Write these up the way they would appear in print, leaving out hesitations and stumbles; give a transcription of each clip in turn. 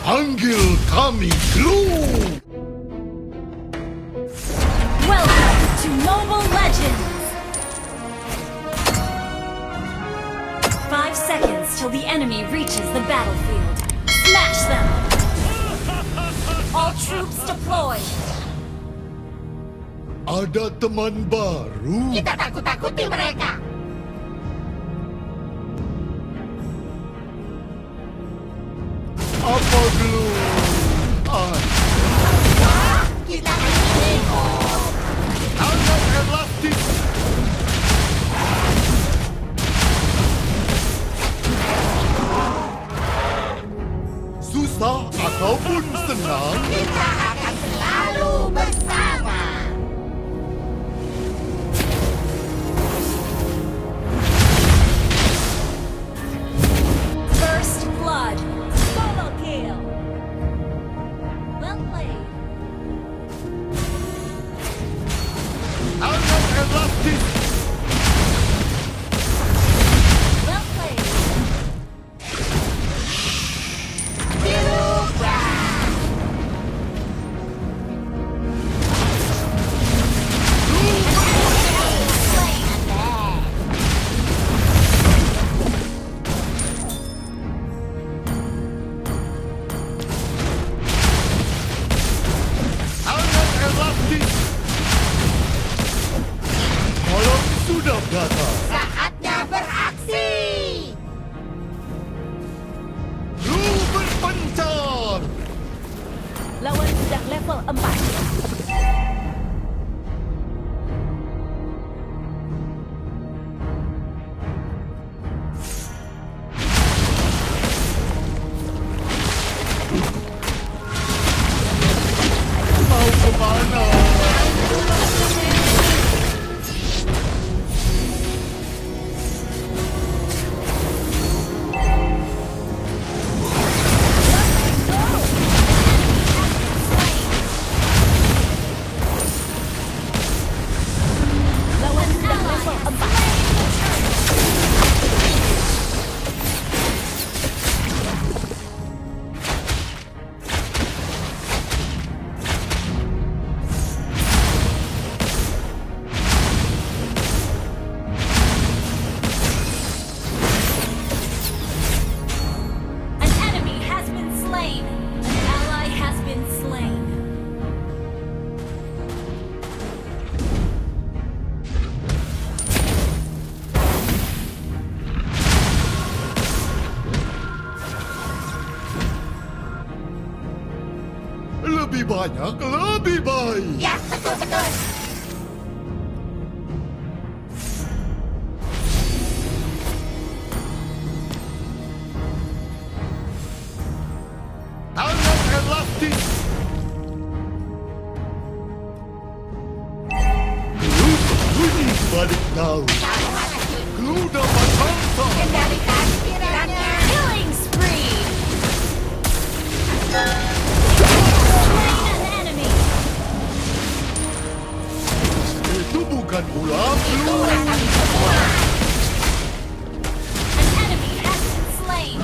Panggil kami Glue! Welcome to Mobile Legends! 5 seconds till the enemy reaches the battlefield. Smash them! All troops deployed! Ada teman baru. Kita takut-takuti mereka. Apa Glue? Kita ingin ikut. Tangan elastis. Susah ataupun senang, Kita akan selalu bersama. First blood! Solo kill! Well played! tangan elastis. Well played! Tangan elastis. Malam sudah datang. Saatnya beraksi. Glue berpencar. Lawan sudah level 4. Mau kemana? Lawan sudah level 4. An enemy has been slain. An ally has been slain. Lebih banyak, lebih baik. Ya, betul-betul. Tangan elastis. Glue berbunyi di balik daun. Kamu hadapi. Glue dapat bangsa. Kendalikan pikirannya. Killing spree! Slain an enemy! Itu bukan ulang Itu Glue. akan semua. An enemy has been slain!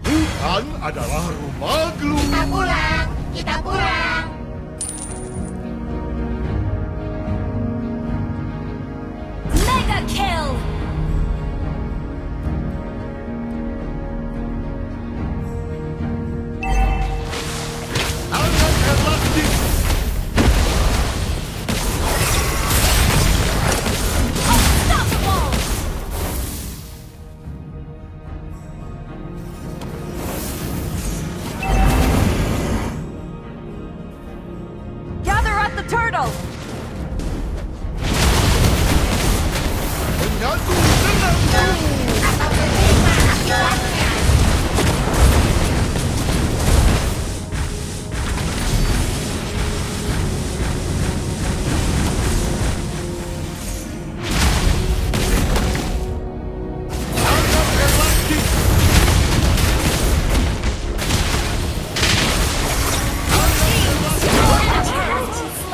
Bukan adalah rumah Glue. Kita pulang. Kita pulang. Mega kill! Tangan elastis. Unstoppable! Gather at the turtle! Menyatu dengan Glue. Atau menerima akibatnya. Tangan elastis. Tangan elastis.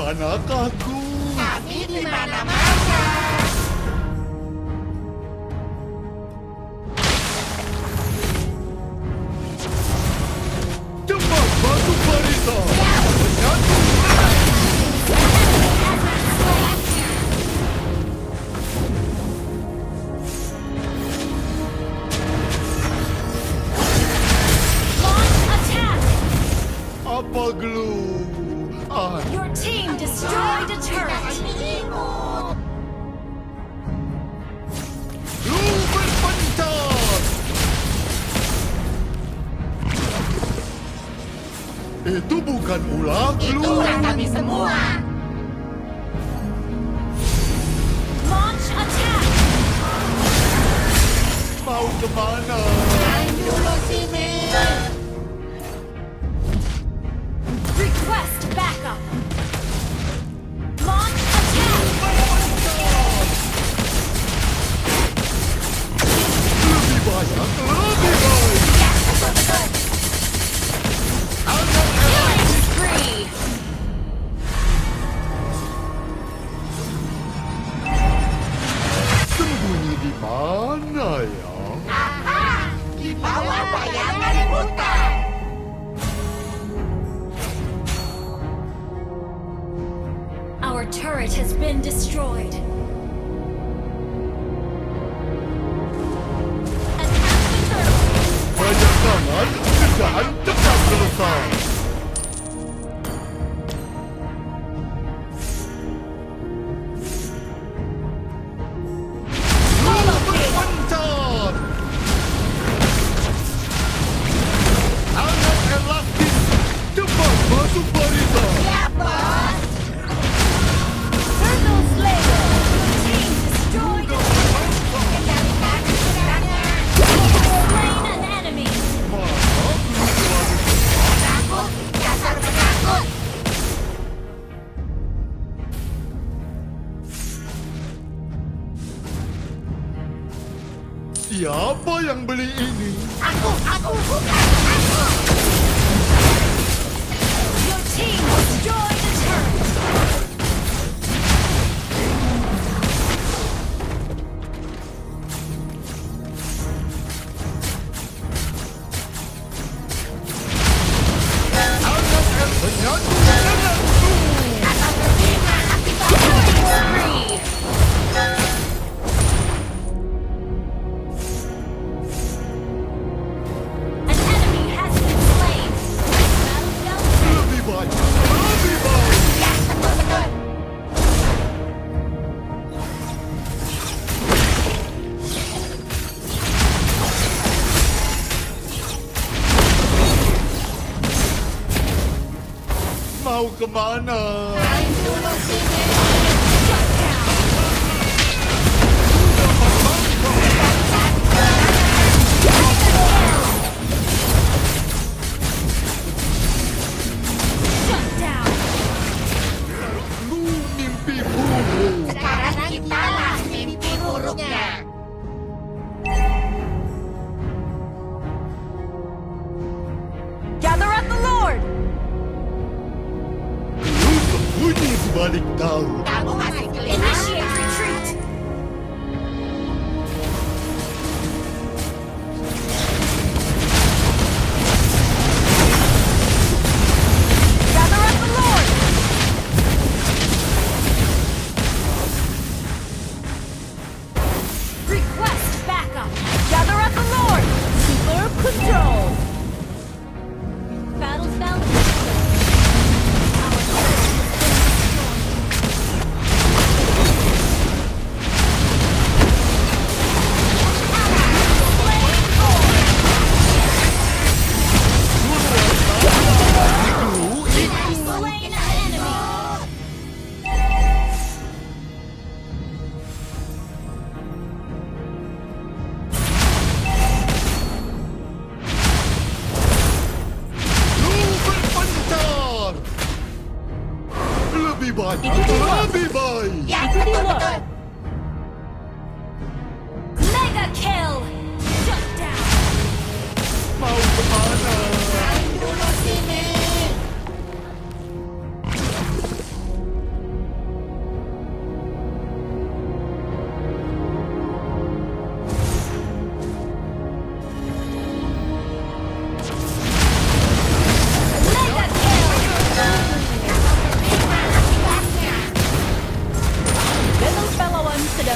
manakah kru? Kami di mana-mana. Cepat batu barisan. Menyatu. Launch attack! Apa glue? Your team destroyed a turret! Glue berpencar. Itu bukan ulah glue. Itulah kami semua. Launch attack! Mau kemana? Main dulu sini. Request backup! Launch attack! Lebih banyak, lebih baik. Ya, betul-betul. Killing spree! Sembunyi di mana ya? Aha, di bawah bayangan hutan. Our turret has been destroyed. Attack the turtle! Banyak tangan, kerjaan cepat selesai. Glue berpencar. Hangat elastis, cepat masuk barisan. Ya, bos. Turtle Slayer! Your team destroyed a turret! Kendalikan pikirannya. Slain an enemy! Mana glue barisan? Takut, dasar penakut. Siapa yang beli ini? Aku, bukan aku. Your team destroyed a turret! Hangat menyatu dengan glue. Atau terima akibatnya. Killing spree! An enemy has been slain! Battlefield Lebih banyak, lebih baik. Ya, betul-betul. Mau kemana? Main dulu sini. shut down! Shut down! Lu mimpi buruk. Sekarang kitalah mimpi buruknya. Gather at the Lord! Lu sembunyi di balik daun.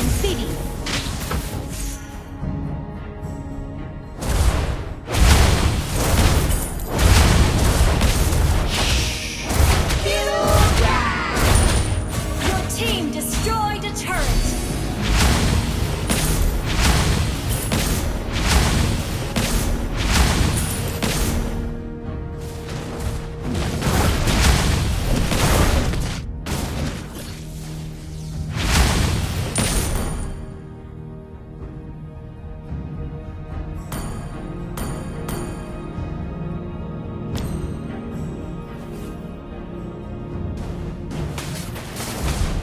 sedang steady. Your team destroyed a turret.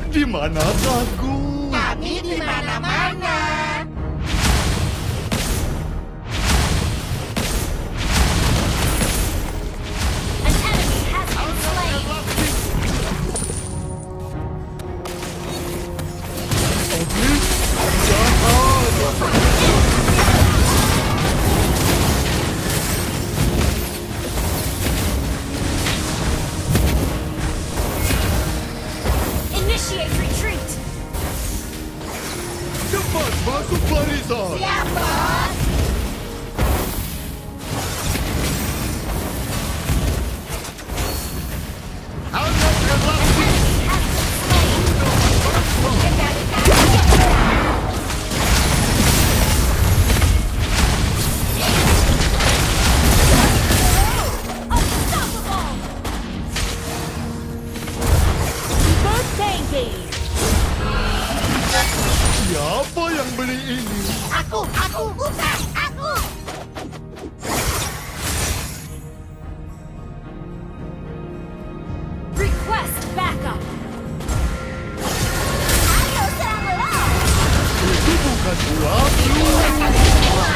Di mana aku? Kami di mana-mana. An enemy has been slain. Oke, jahat. Initiate retreat. Cepat masuk barisan. Siap, bos. Hangat relasi. Unstoppable. First engage. Siapa yang beli ini? Aku, bukan, aku. Request backup. Ayo serang lo. Itu bukan ulangku.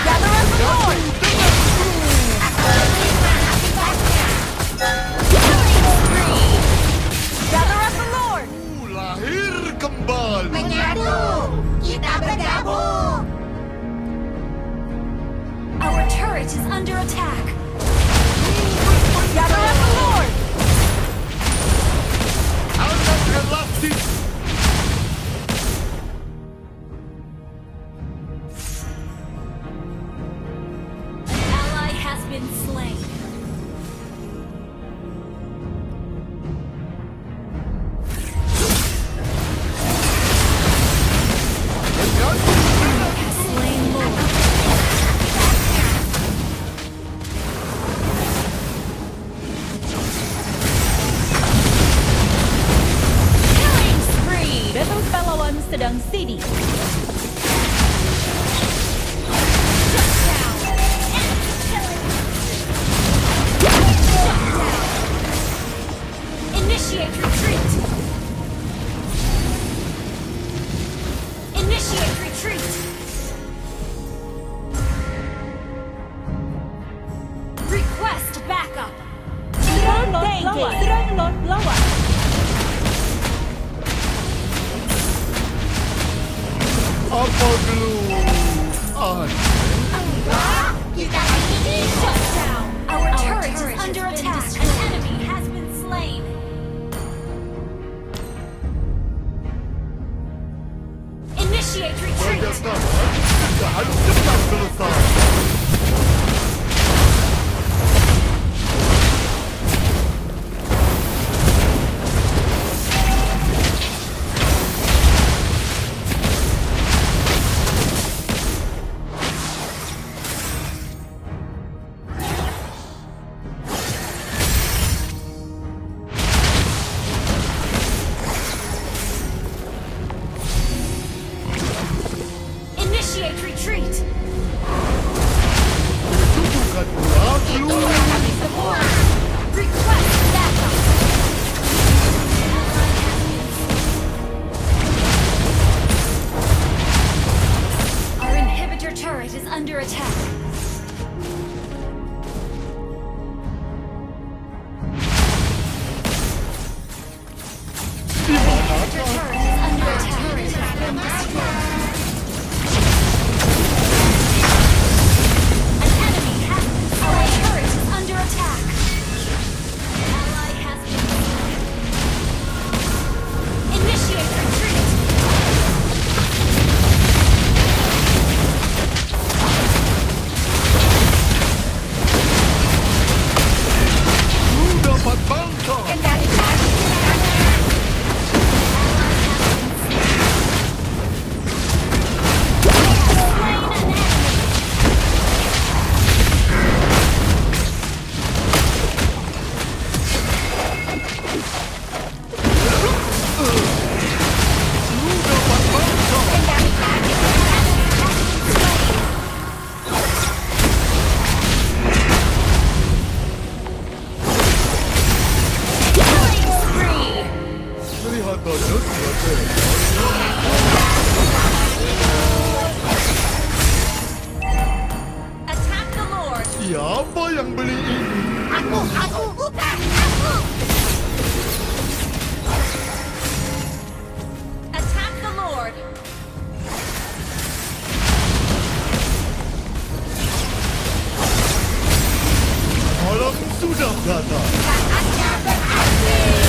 Gather up the Lord. Aku terima akibatnya. Gather up the Lord. Lahir kembali. Menyatu. Kita bergabung. Our turret is under attack. Gather up the Lord. Hangat relasi. An ally has been slain. Has slain Lord. Killing spree. Battle pahlawan sedang steady. Initiate retreat. Initiate retreat. Request backup. Serang Lord lawan. Serang Lord lawan. Apa dulu? Kita ini. Shut down. Our turret is under attack. An enemy has been slain. Initiate retreat. Berdasarkan kita harus cepat selesai. Initiate retreat. Itu bukan ulangku. Kami semua. Request backup. Our inhibitor turret is under attack. Di mana Inhibitor turret is under attack. An enemy has our turret is under attack. Ally has kata. Saatnya berakhir.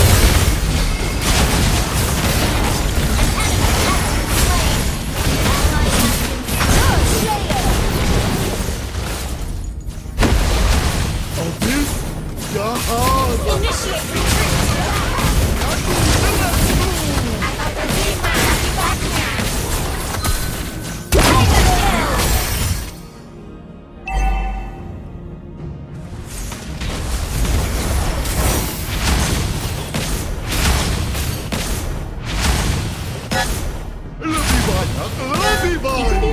Habis jahat. Initiate retreat. Atau terima akibatnya. Lebih banyak, lebih banyak.